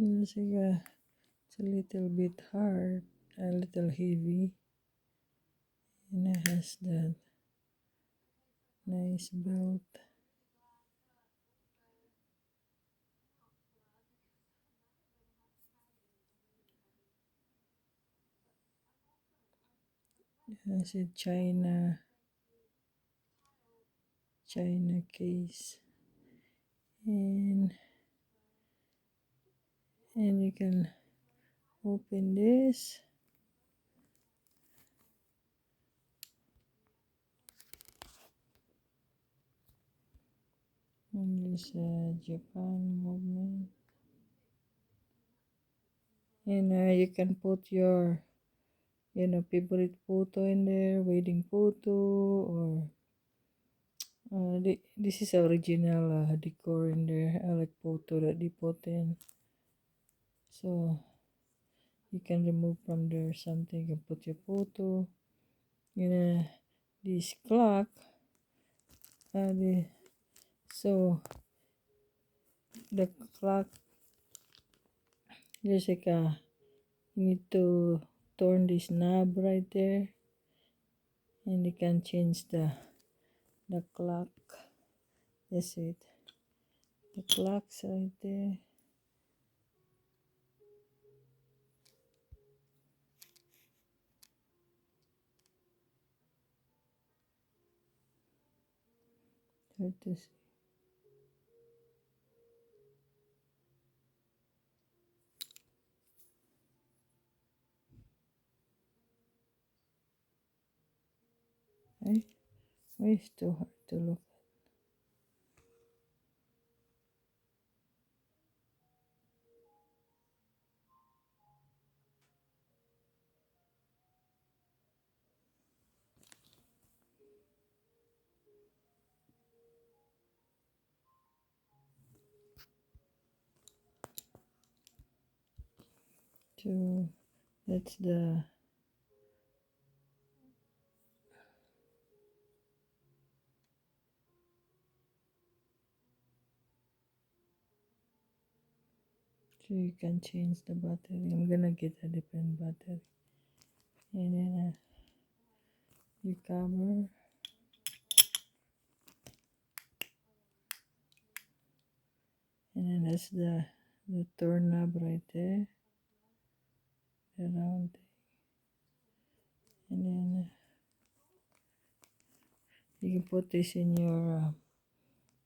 It's a little bit hard, a little heavy, and it has that nice belt. It has a China case, and you can open this. And this Japan movement, and you can put your favorite photo in there, wedding photo, or this is original decor in there. I like photo that they put in, so you can remove from there something. You can put your photo. This clock. So the clock, Jessica, you need to turn this knob right there, and you can change the clock. That's it. The clock's right there. Hard to see. Right? It's too hard to look. So that's so you can change the battery. I'm gonna get a different battery, and then you cover, and then that's the turn knob right there, the round thing, and then you can put this in your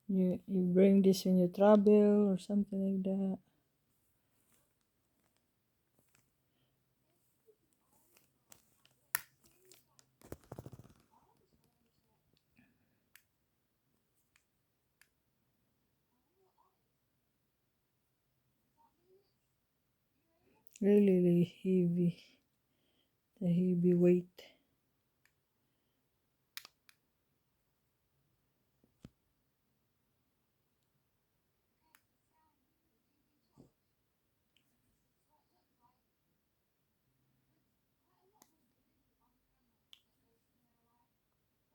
you bring this when you travel or something like that. Really, really heavy, the heavy weight.